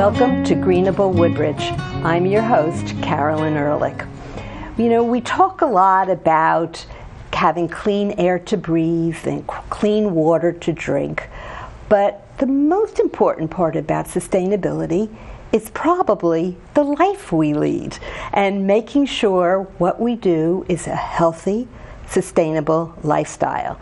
Welcome to Greenable Woodbridge. I'm your host, Carolyn Ehrlich. You know, we talk a lot about having clean air to breathe and clean water to drink, but the most important part about sustainability is probably the life we lead and making sure what we do is a healthy, sustainable lifestyle.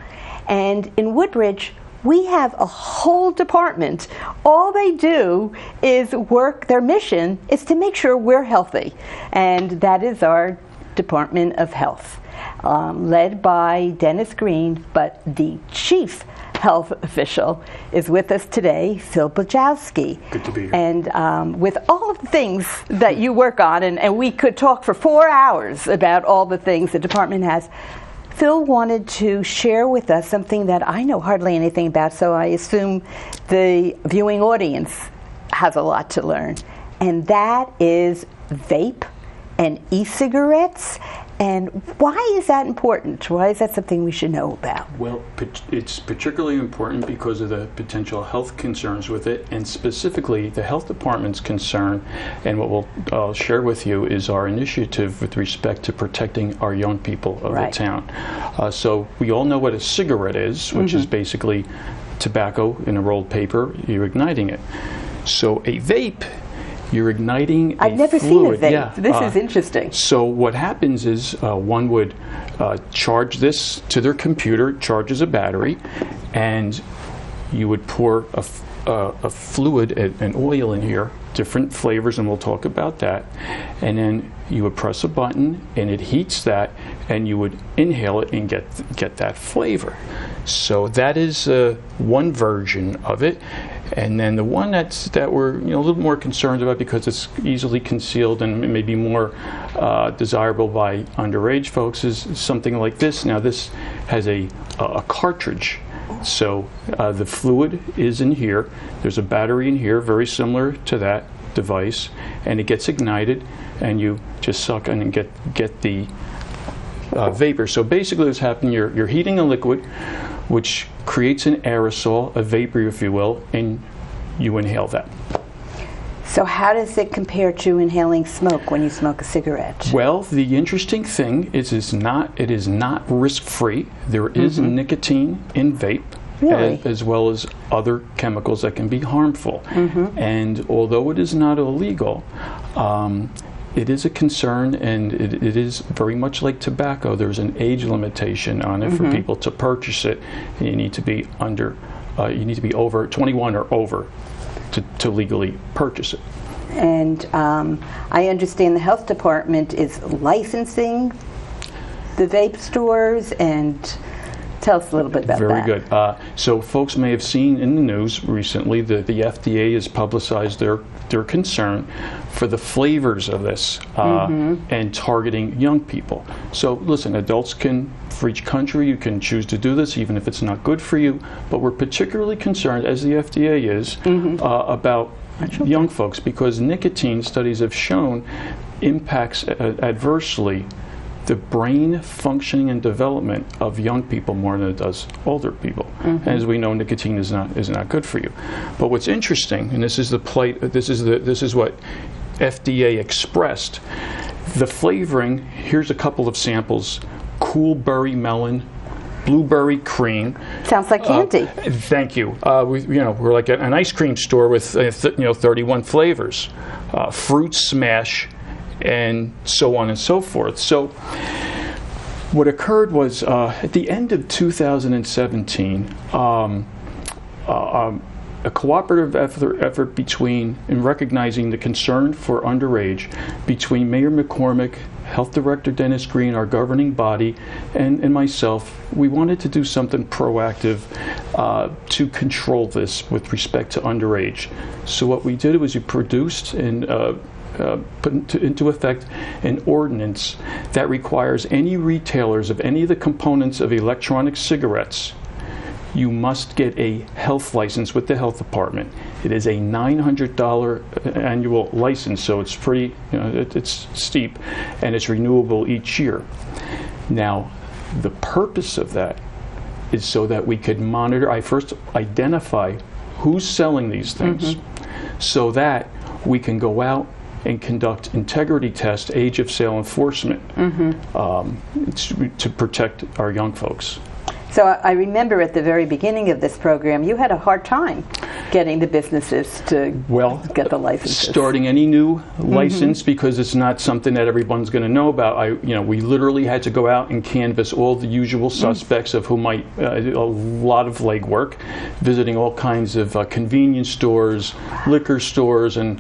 And in Woodbridge, we have a whole department. All they do is work, their mission is to make sure we're healthy. And that is our Department of Health, led by Dennis Green, but the chief health official is with us today, PhilBujalski. Good to be here. And with all of the things that you work on, and we could talk for 4 hours about all the things the department has, Phil wanted to share with us something that I know hardly anything about, so I assume the viewing audience has a lot to learn. And that is vape and e-cigarettes. And why is that important? Why is that something we should know about? Well, it's particularly important because of the potential health concerns with it, and specifically the health department's concern, and what I'll share with you is our initiative with respect to protecting our young people of the town. So we all know what a cigarette is, which is basically tobacco in a rolled paper, you're igniting it. So a vape, you're igniting I've never fluid. seen a vape. Yeah. This is interesting. So what happens is one would charge this to their computer, charges a battery, and you would pour a fluid, an oil in here, different flavors, and we'll talk about that. And then you would press a button, and it heats that, and you would inhale it and get that flavor. So that is one version of it. And then the one that we're a little more concerned about because it's easily concealed and maybe more desirable by underage folks is something like this. Now this has a cartridge. So the fluid is in here. There's a battery in here, very similar to that device, and it gets ignited, and you just suck in and get the vapor. So basically what's happening, you're heating a liquid, which creates an aerosol, a vapor, if you will, and you inhale that. So how does it compare to inhaling smoke when you smoke a cigarette? Well, the interesting thing is it is not risk-free. There is nicotine in vape, really? as well as other chemicals that can be harmful. And although it is not illegal, it is a concern, and it is very much like tobacco. There's an age limitation on it for people to purchase it, and you need to be over 21 or over to legally purchase it. And I understand the health department is licensing the vape stores, and tell us a little bit about that. Very good. So folks may have seen in the news recently that the FDA has publicized their concern for the flavors of this and targeting young people. So listen, adults can, for each country, you can choose to do this even if it's not good for you, but we're particularly concerned, as the FDA is, about young folks, because nicotine, studies have shown, impacts adversely the brain functioning and development of young people more than it does older people. As we know, nicotine is not good for you. But what's interesting, and this is the this is what FDA expressed, the flavoring. Here's a couple of samples: cool berry melon, blueberry cream. Sounds like candy. Thank you. We're like an ice cream store with 31 flavors, fruit smash, and so on and so forth. So what occurred was at the end of 2017, a cooperative effort between, in recognizing the concern for underage, between Mayor McCormick, Health Director Dennis Green, our governing body, and myself, we wanted to do something proactive to control this with respect to underage. So what we did was we produced and put into effect an ordinance that requires any retailers of any of the components of electronic cigarettes, you must get a health license with the health department. It is a $900 annual license, so it's pretty, it's steep, and it's renewable each year. Now, the purpose of that is so that we could monitor, I first identify who's selling these things, so that we can go out and conduct integrity tests, age of sale enforcement, to protect our young folks. So I remember at the very beginning of this program, you had a hard time getting the businesses to get the licenses. Starting any new license, because it's not something that everyone's going to know about. We literally had to go out and canvass all the usual suspects of who might a lot of legwork, visiting all kinds of convenience stores, liquor stores, and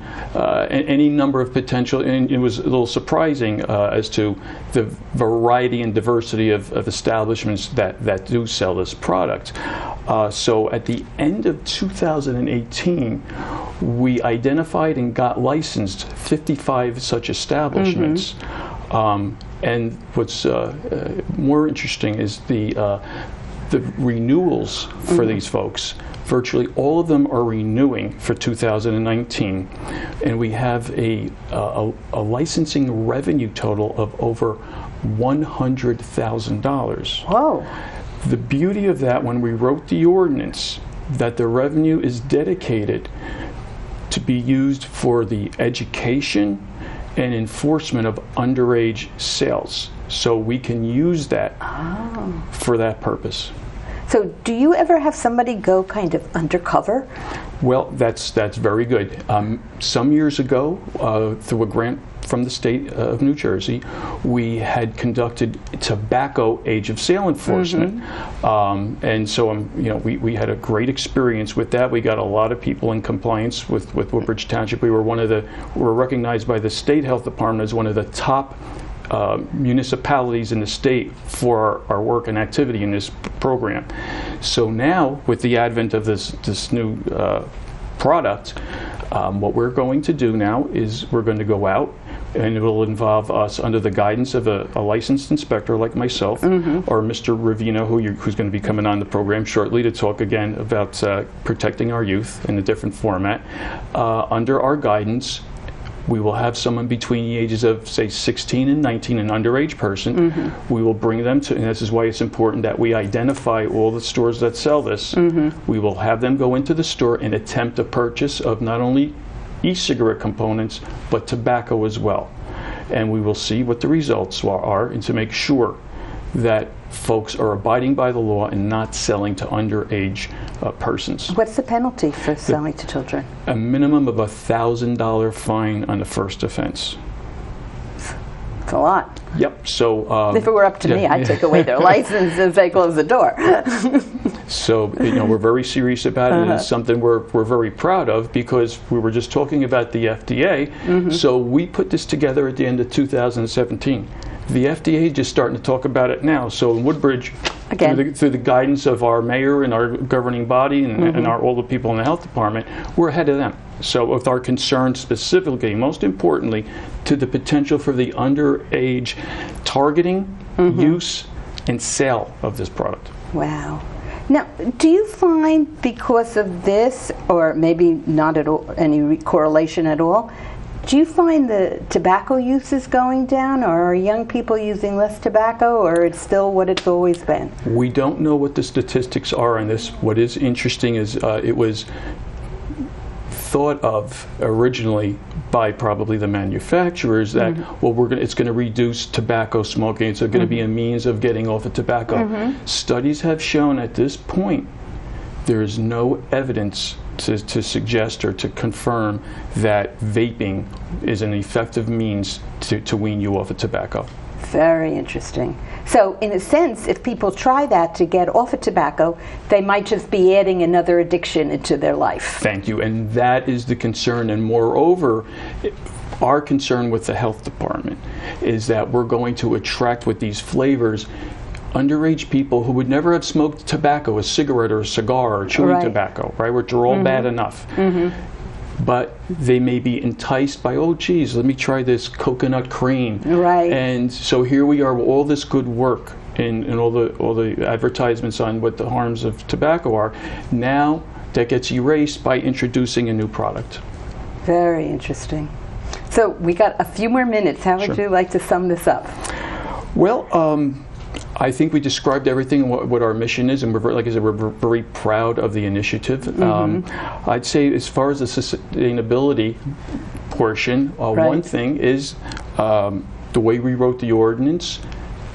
any number of potential. And it was a little surprising as to the variety and diversity of establishments that do sell this product. So at the end of 2018, we identified and got licensed 55 such establishments. And what's more interesting is the renewals for these folks. Virtually all of them are renewing for 2019, and we have a licensing revenue total of over $100,000. Whoa. The beauty of that, when we wrote the ordinance, that the revenue is dedicated to be used for the education and enforcement of underage sales. So we can use that for that purpose. So do you ever have somebody go kind of undercover? Well, that's very good. Some years ago, through a grant from the state of New Jersey, we had conducted tobacco age of sale enforcement, and so we had a great experience with that. We got a lot of people in compliance with Woodbridge Township. We were recognized by the state health department as one of the top municipalities in the state for our work and activity in this program. So now, with the advent of this new product, what we're going to do now is we're going to go out, and it will involve us under the guidance of a licensed inspector like myself, or Mr. Ravino, who's going to be coming on the program shortly to talk again about protecting our youth in a different format. Under our guidance, we will have someone between the ages of, say, 16 and 19, an underage person. We will bring them to, and this is why it's important that we identify all the stores that sell this. We will have them go into the store and attempt a purchase of not only e-cigarette components, but tobacco as well. And we will see what the results are, and to make sure that folks are abiding by the law and not selling to underage persons. What's the penalty for selling to children? A minimum of $1,000 fine on the first offense. It's a lot. Yep. So if it were up to me, I'd take away their license and say close the door. So we're very serious about it. It's something we're very proud of, because we were just talking about the FDA. So we put this together at the end of 2017. The FDA is just starting to talk about it now. So in Woodbridge, through the guidance of our mayor and our governing body and all the people in the health department, we're ahead of them. So with our concern specifically, most importantly, to the potential for the underage targeting, use, and sale of this product. Wow. Now, do you find, because of this, or maybe not at all, any correlation at all, do you find the tobacco use is going down, or are young people using less tobacco, or it's still what it's always been? We don't know what the statistics are on this. What is interesting is it was thought of originally by probably the manufacturers that it's going to reduce tobacco smoking. It's going to be a means of getting off of tobacco. Studies have shown at this point there is no evidence to suggest or to confirm that vaping is an effective means to wean you off of tobacco. Very interesting. So in a sense, if people try that to get off of tobacco, they might just be adding another addiction into their life. Thank you. And that is the concern. And moreover, our concern with the health department is that we're going to attract with these flavors underage people who would never have smoked tobacco, a cigarette or a cigar or chewing tobacco, right, which are all bad enough. But they may be enticed by, oh, geez, let me try this coconut cream. And so here we are with all this good work and all the advertisements on what the harms of tobacco are. Now that gets erased by introducing a new product. Very interesting. So we got a few more minutes. How would you like to sum this up? Well, I think we described everything, what our mission is, and like I said, we're very proud of the initiative. I'd say as far as the sustainability portion, one thing is the way we wrote the ordinance.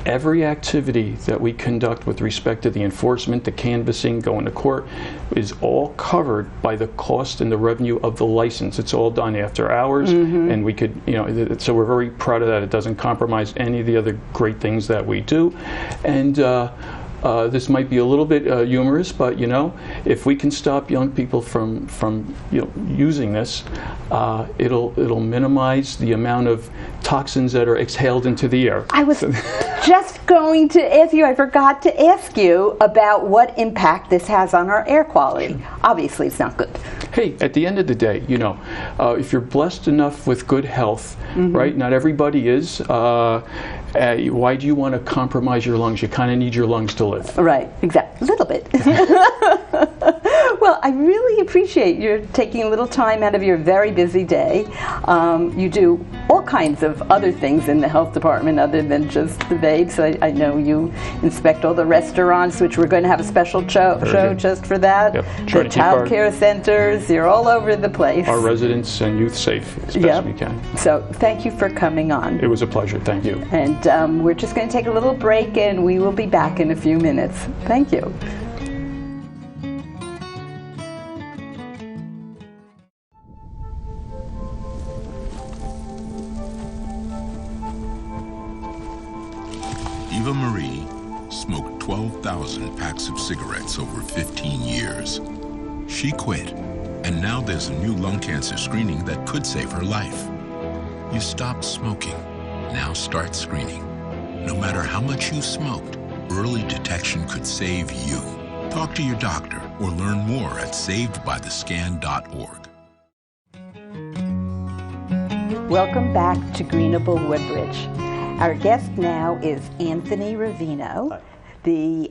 Every activity that we conduct with respect to the enforcement, the canvassing, going to court, is all covered by the cost and the revenue of the license. It's all done after hours, and we could, so we're very proud of that. It doesn't compromise any of the other great things that we do. And this might be a little bit humorous, but if we can stop young people from using this, it'll minimize the amount of toxins that are exhaled into the air. I was just going to ask you, I forgot to ask you about what impact this has on our air quality. Obviously, it's not good. Hey, at the end of the day, if you're blessed enough with good health, right? Not everybody is. Why do you want to compromise your lungs? You kind of need your lungs to live. Right, exactly. A little bit. Well, I really appreciate your taking a little time out of your very busy day. You do all kinds of other things in the health department other than just the babes. I know you inspect all the restaurants, which we're going to have a special show just for that. Yep. The child care centers, you're all over the place. Our residents and youth safe as best we can. So thank you for coming on. It was a pleasure. Thank you. And we're just going to take a little break, and we will be back in a few minutes. Thank you. Eva Marie smoked 12,000 packs of cigarettes over 15 years. She quit, and now there's a new lung cancer screening that could save her life. You stopped smoking. Now start screening. No matter how much you smoked, early detection could save you. Talk to your doctor or learn more at savedbythescan.org. Welcome back to Greenable Woodbridge. Our guest now is AnthonyRavino, the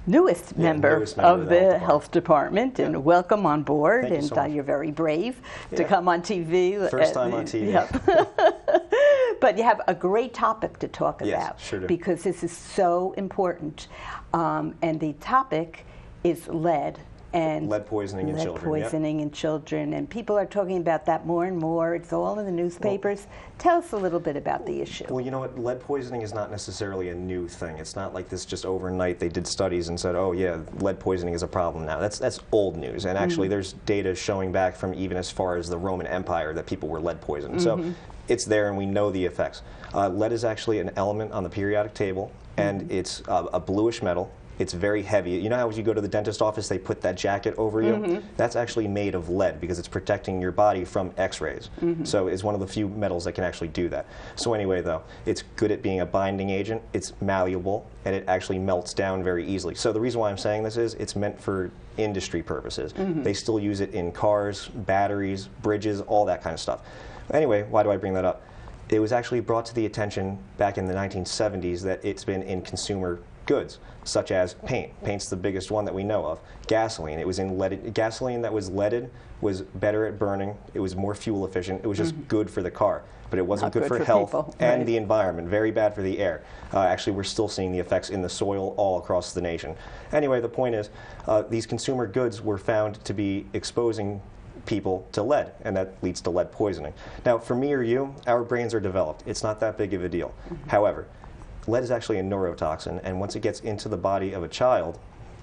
newest member of the health department, and welcome on board. Thank you so much. You're very brave to come on TV. First time on TV. Yep. But you have a great topic to talk about, sure do. because this is so important. And the topic is lead. And lead poisoning in children. Lead poisoning in children, and people are talking about that more and more. It's all in the newspapers. Tell us a little bit about the issue. Well, you know what? Lead poisoning is not necessarily a new thing. It's not like this just overnight they did studies and said, oh yeah, lead poisoning is a problem now. That's old news. And actually there's data showing back from even as far as the Roman Empire that people were lead poisoned. So it's there and we know the effects. Lead is actually an element on the periodic table, and it's a bluish metal. It's very heavy. You know how when you go to the dentist office, they put that jacket over you? That's actually made of lead because it's protecting your body from X-rays. So it's one of the few metals that can actually do that. So anyway, though, it's good at being a binding agent. It's malleable, and it actually melts down very easily. So the reason why I'm saying this is it's meant for industry purposes. They still use it in cars, batteries, bridges, all that kind of stuff. Anyway, why do I bring that up? It was actually brought to the attention back in the 1970s that it's been in consumer goods, such as paint. Paint's the biggest one that we know of. Gasoline. It was in leaded. Gasoline that was leaded was better at burning. It was more fuel efficient. It was just good for the car, but it wasn't good for health people, and the environment. Very bad for the air. Actually, we're still seeing the effects in the soil all across the nation. Anyway, the point is, these consumer goods were found to be exposing people to lead, and that leads to lead poisoning. Now, for me or you, our brains are developed. It's not that big of a deal. However, lead is actually a neurotoxin, and once it gets into the body of a child,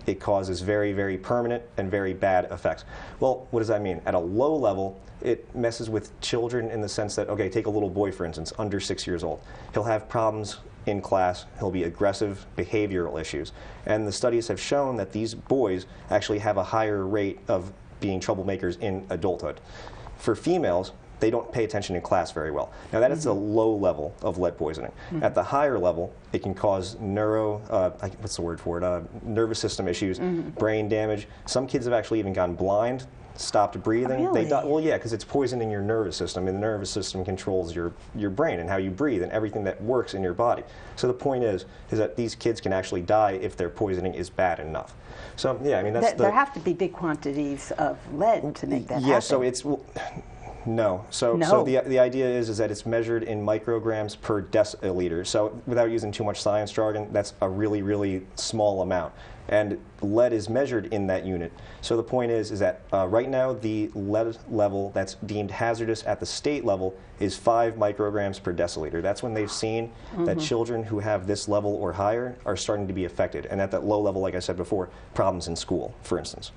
it causes very, very permanent and very bad effects. Well, what does that mean? At a low level, it messes with children in the sense that, okay, take a little boy, for instance, under 6 years old. He'll have problems in class. He'll be aggressive, behavioral issues. And the studies have shown that these boys actually have a higher rate of being troublemakers in adulthood. For females, they don't pay attention in class very well. Now that is a low level of lead poisoning. At the higher level, it can cause what's the word for it? Nervous system issues, brain damage. Some kids have actually even gone blind, stopped breathing. Oh, really? They die, well, yeah, because it's poisoning your nervous system, and the nervous system controls your brain and how you breathe and everything that works in your body. So the point is that these kids can actually die if their poisoning is bad enough. So yeah, I mean that's there have to be big quantities of lead to make that happen. Yeah, so No. So the idea is that it's measured in micrograms per deciliter. So without using too much science jargon, that's a really, really small amount. And lead is measured in that unit. So the point is that right now the lead level that's deemed hazardous at the state level is 5 micrograms per deciliter. That's when they've seen that children who have this level or higher are starting to be affected. And at that low level, like I said before, problems in school, for instance.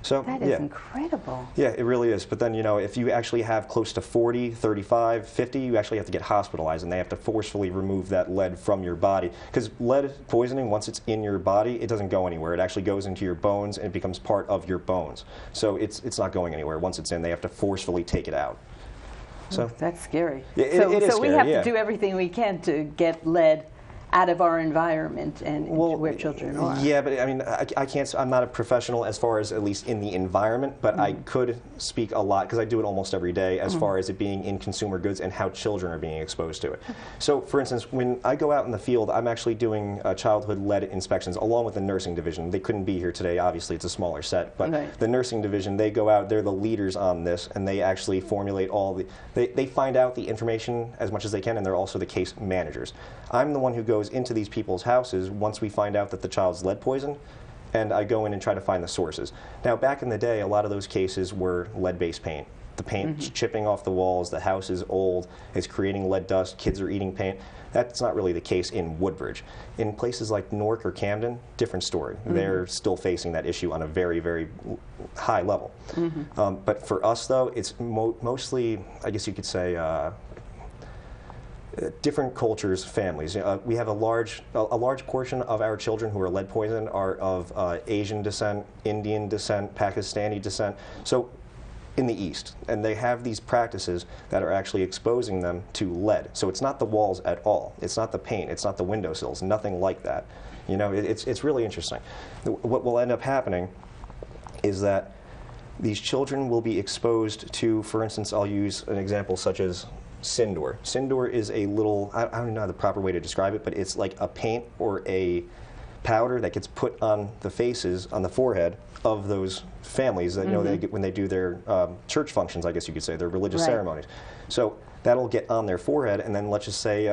So, that is incredible. Yeah, it really is. But then, you know, if you actually have close to 40, 35, 50, you actually have to get hospitalized, and they have to forcefully remove that lead from your body. Because lead poisoning, once it's in your body, it doesn't go anywhere. It actually goes into your bones, and it becomes part of your bones. So it's not going anywhere. Once it's in, they have to forcefully take it out. So that's scary. Yeah, it is so we scary, have to do everything we can to get lead out of our environment and where children are. Yeah, but I mean, I can't. I'm not a professional as far as at least in the environment, but I could speak a lot because I do it almost every day as far as it being in consumer goods and how children are being exposed to it. So, for instance, when I go out in the field, I'm actually doing childhood lead inspections along with the nursing division. They couldn't be here today. Obviously, it's a smaller set, but the nursing division, they go out. They're the leaders on this, and they actually formulate all the. They find out the information as much as they can, and they're also the case managers. I'm the one who goes into these people's houses once we find out that the child's lead poisoned, and I go in and try to find the sources. Now, back in the day, a lot of those cases were lead-based paint. The paint chipping off the walls, the house is old, it's creating lead dust, kids are eating paint. That's not really the case in Woodbridge. In places like Newark or Camden, different story. They're still facing that issue on a very, very high level. But for us, though, it's mostly, I guess you could say, different cultures, families. We have a large portion of our children who are lead poisoned are of Asian descent, Indian descent, Pakistani descent. So in the East, and they have these practices that are actually exposing them to lead. So it's not the walls at all. It's not the paint. It's not the windowsills. Nothing like that. You know, it's really interesting. What will end up happening is that these children will be exposed to, for instance, I'll use an example such as Sindor. Sindor is a little, I don't know the proper way to describe it, but it's like a paint or a powder that gets put on the faces, on the forehead of those families that, you know, they get when they do their church functions, I guess you could say, their religious ceremonies. So that'll get on their forehead, and then let's just say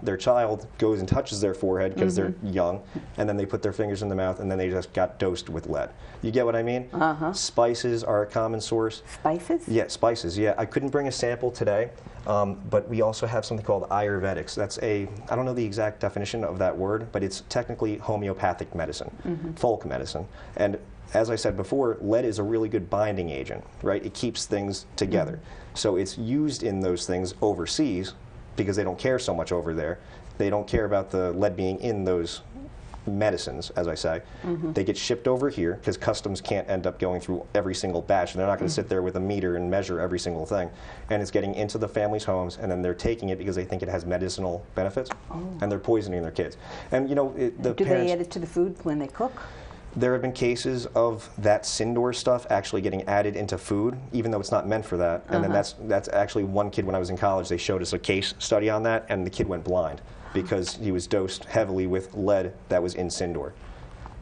their child goes and touches their forehead because they're young, and then they put their fingers in the mouth, and then they just got dosed with lead. You get what I mean? Spices are a common source. Spices? Yeah, spices, yeah. I couldn't bring a sample today, but we also have something called Ayurvedics. That's I don't know the exact definition of that word, but it's technically homeopathic medicine, folk medicine. And as I said before, lead is a really good binding agent, right? It keeps things together. So it's used in those things overseas because they don't care so much over there. They don't care about the lead being in those medicines, as I say. They get shipped over here because customs can't end up going through every single batch. They're not going to sit there with a meter and measure every single thing. And it's getting into the families' homes, and then they're taking it because they think it has medicinal benefits, and they're poisoning their kids. And you know, Do they add it to the food when they cook? There have been cases of that Sindor stuff actually getting added into food, even though it's not meant for that. And then that's actually one kid when I was in college, they showed us a case study on that, and the kid went blind because he was dosed heavily with lead that was in Sindor.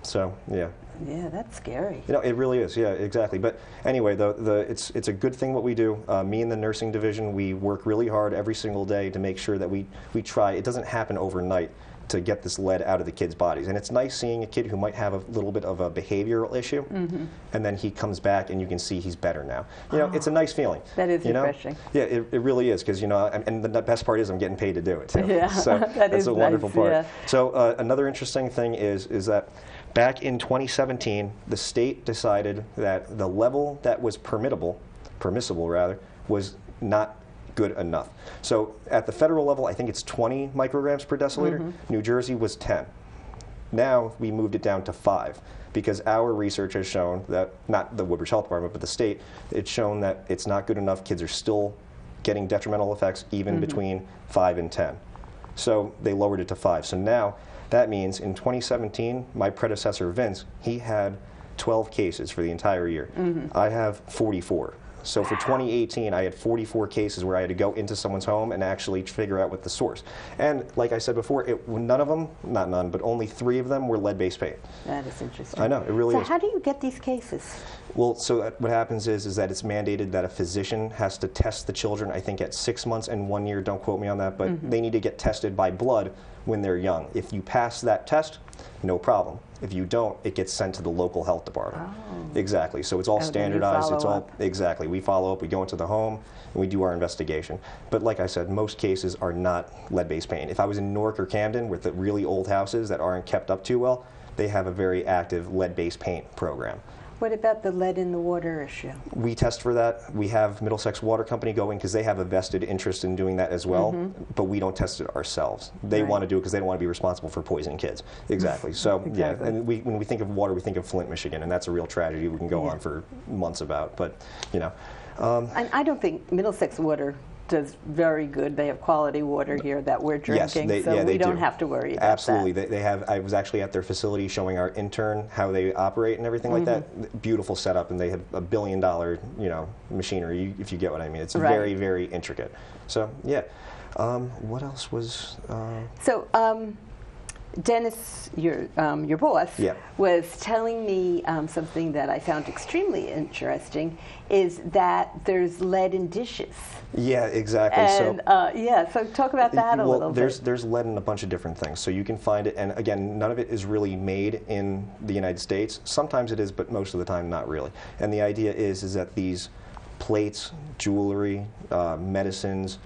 So, yeah. Yeah, that's scary. You know, it really is. Yeah, exactly. But anyway, it's a good thing what we do. Me and the nursing division, we work really hard every single day to make sure that we try. It doesn't happen overnight to get this lead out of the kids' bodies. And it's nice seeing a kid who might have a little bit of a behavioral issue, and then he comes back and you can see he's better now. You know, it's a nice feeling. That is refreshing. Yeah, it really is, because, you know, and the best part is I'm getting paid to do it, too. Yeah, so that's a wonderful part. Yeah. So another interesting thing is that back in 2017, the state decided that the level that was permissible was not good enough. So at the federal level, I think it's 20 micrograms per deciliter. New Jersey was 10. Now we moved it down to 5 because our research has shown that, not the Woodbridge Health Department, but the state, it's shown that it's not good enough. Kids are still getting detrimental effects even between 5 and 10. So they lowered it to 5. So now that means in 2017, my predecessor, Vince, he had 12 cases for the entire year. I have 44. So for 2018, I had 44 cases where I had to go into someone's home and actually figure out what the source. And like I said before, none of them, not none, but only 3 of them were lead-based paint. That is interesting. I know, it really is. So how do you get these cases? Well, so what happens is that it's mandated that a physician has to test the children, I think at 6 months and 1 year, don't quote me on that, but they need to get tested by blood when they're young. If you pass that test, no problem. If you don't, it gets sent to the local health department. Oh. Exactly. So it's all standardized. It's all exactly. We follow up. We go into the home and we do our investigation. But like I said, most cases are not lead-based paint. If I was in Newark or Camden with the really old houses that aren't kept up too well, they have a very active lead-based paint program. What about the lead in the water issue? We test for that. We have Middlesex Water Company going because they have a vested interest in doing that as well, but we don't test it ourselves. They want to do it because they don't want to be responsible for poisoning kids. Exactly. So, yeah, and when we think of water, we think of Flint, Michigan, and that's a real tragedy we can go on for months about, but, you know. And I don't think Middlesex Water does very good. They have quality water here that we're drinking, yes, so we don't have to worry about Absolutely. that. They have. I was actually at their facility showing our intern how they operate and everything like that. Beautiful setup, and they have $1 billion, machinery. If you get what I mean, it's very, very intricate. So yeah. What else was? So. Dennis, your boss, was telling me something that I found extremely interesting, is that there's lead in dishes. Yeah, exactly. And, so talk about that a little bit. There's lead in a bunch of different things. So you can find it, and again, none of it is really made in the United States. Sometimes it is, but most of the time not really. And the idea is that these plates, jewelry, medicines,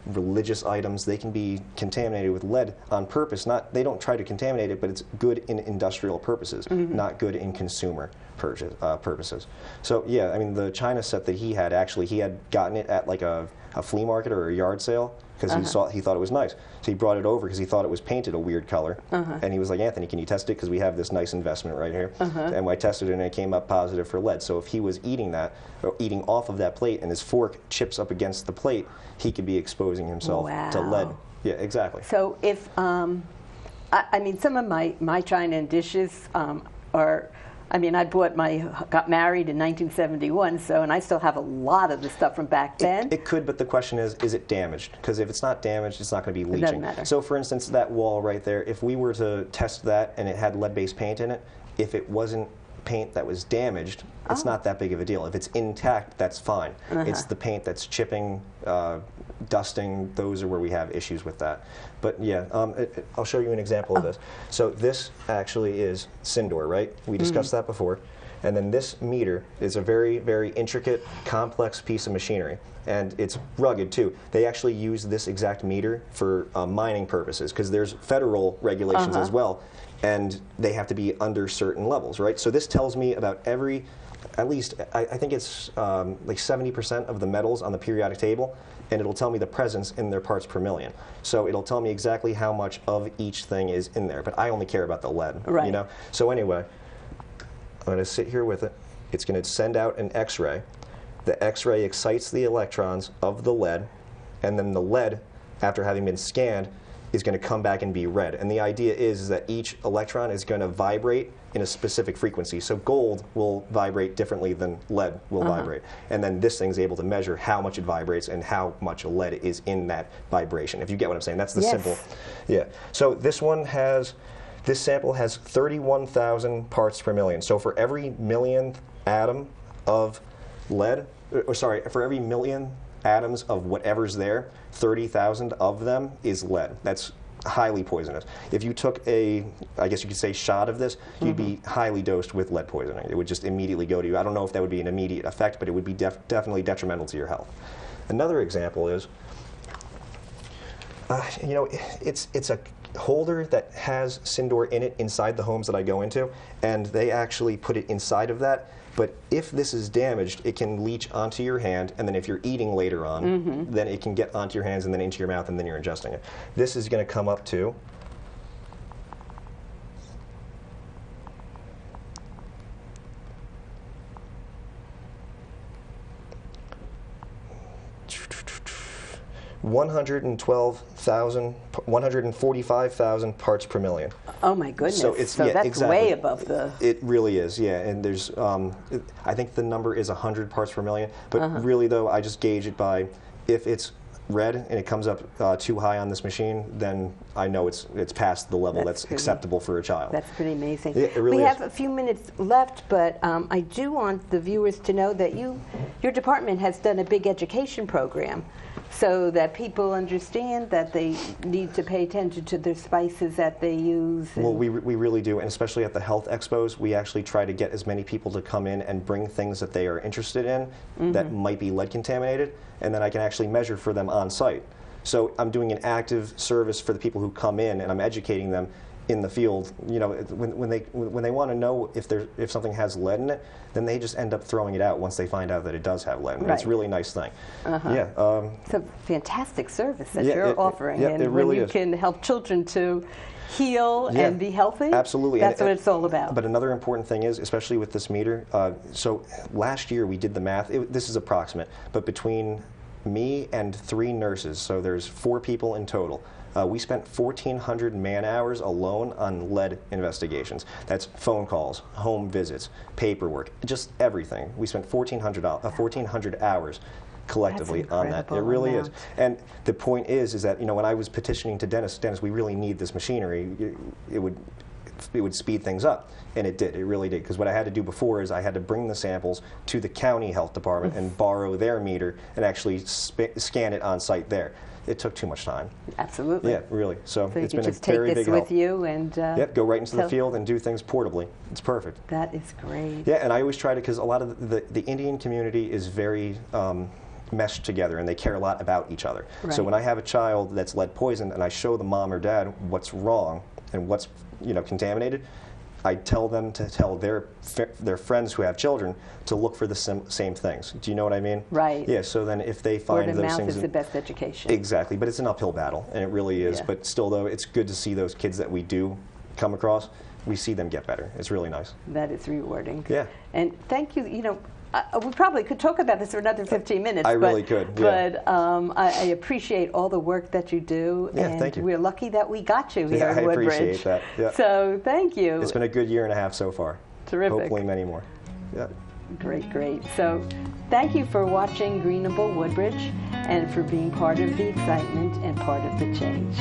religious items, they can be contaminated with lead on purpose. They don't try to contaminate it, but it's good in industrial purposes, not good in consumer purposes. So yeah, I mean, the China set that he had gotten it at like a flea market or a yard sale because he thought it was nice. So he brought it over because he thought it was painted a weird color, and he was like, Anthony, can you test it because we have this nice investment right here? And I tested it and it came up positive for lead. So if he was eating that, or eating off of that plate, and his fork chips up against the plate, he could be exposing himself to lead. Yeah, exactly. So if, I mean, some of my china and dishes are, I mean, got married in 1971, and I still have a lot of the stuff from back then. It could, but the question is it damaged? Because if it's not damaged, it's not going to be leaching. It doesn't matter. So for instance, that wall right there, if we were to test that and it had lead-based paint in it, if it wasn't paint that was damaged, it's not that big of a deal. If it's intact, that's fine. It's the paint that's chipping, dusting, those are where we have issues with that. But yeah, I'll show you an example of this. So this actually is Sindor, right? We discussed that before. And then this meter is a very, very intricate, complex piece of machinery. And it's rugged too. They actually use this exact meter for mining purposes because there's federal regulations as well. And they have to be under certain levels, right? So this tells me about at least, I think it's like 70% of the metals on the periodic table, and it'll tell me the presence in their parts per million. So it'll tell me exactly how much of each thing is in there, but I only care about the lead, you know? So anyway, I'm gonna sit here with it. It's gonna send out an X-ray. The X-ray excites the electrons of the lead, and then the lead, after having been scanned, is going to come back and be red. And the idea is that each electron is going to vibrate in a specific frequency. So gold will vibrate differently than lead will vibrate. And then this thing's able to measure how much it vibrates and how much lead is in that vibration. If you get what I'm saying, that's the simple. Yeah. So this sample has 31,000 parts per million. So for every millionth atom of lead, for every million atoms of whatever's there, 30,000 of them is lead. That's highly poisonous. If you took I guess you could say, shot of this, you'd be highly dosed with lead poisoning. It would just immediately go to you. I don't know if that would be an immediate effect, but it would be definitely detrimental to your health. Another example is, it's a holder that has Sindor in it inside the homes that I go into, and they actually put it inside of that. But if this is damaged, it can leach onto your hand, and then if you're eating later on, then it can get onto your hands and then into your mouth, and then you're ingesting it. This is going to come up to 145,000 parts per million. Oh my goodness! So that's exactly. way above the. It really is, yeah. And there's, I think the number is 100 parts per million. But really, though, I just gauge it by if it's red and it comes up too high on this machine, then I know it's past the level that's acceptable for a child. That's pretty amazing. Yeah, it really we is. have a few minutes left, but I do want the viewers to know that your department has done a big education program, so that people understand that they need to pay attention to their spices that they use. Well, we really do, and especially at the health expos, we actually try to get as many people to come in and bring things that they are interested in that might be lead contaminated, and then I can actually measure for them on site. So I'm doing an active service for the people who come in, and I'm educating them in the field. You know, when they want to know if something has lead in it, then they just end up throwing it out once they find out that it does have lead in it. It's a really nice thing. Yeah. It's a fantastic service that you're offering, yeah, and it really when you is. can help children to heal and be healthy. Absolutely. That's what it's all about. But another important thing is, especially with this meter, so last year we did the math. This is approximate, but between me and 3 nurses, so there's 4 people in total. We spent 1,400 man-hours alone on lead investigations. That's phone calls, home visits, paperwork, just everything. We spent 1,400 hours collectively on that. It really is. And the point is that, you know, when I was petitioning to Dennis, we really need this machinery. It would speed things up, and it did. It really did. Because what I had to do before is I had to bring the samples to the county health department and borrow their meter and actually scan it on site there. It took too much time. Absolutely. Yeah, really. So it's you been a just very take this big help. with you and go right into the field and do things portably. It's perfect. That is great. Yeah, and I always try to, because a lot of the Indian community is very meshed together, and they care a lot about each other. Right. So when I have a child that's lead poisoned, and I show the mom or dad what's wrong and what's contaminated, I tell them to tell their friends who have children to look for the same things. Do you know what I mean? Right. Yeah. So then, if they find Word of those mouth things, is the best education. Exactly. But it's an uphill battle, and it really is. Yeah. But still, though, it's good to see those kids that we do come across. We see them get better. It's really nice. That is rewarding. Yeah. And thank you. You know, we probably could talk about this for another 15 minutes. I really could. Yeah. But I appreciate all the work that you do. Yeah, and thank you. We're lucky that we got you here in I Woodbridge. appreciate that. Yeah. So thank you. It's been a good year and a half so far. Terrific. Hopefully many more. Yeah. Great, great. So thank you for watching Greenable Woodbridge and for being part of the excitement and part of the change.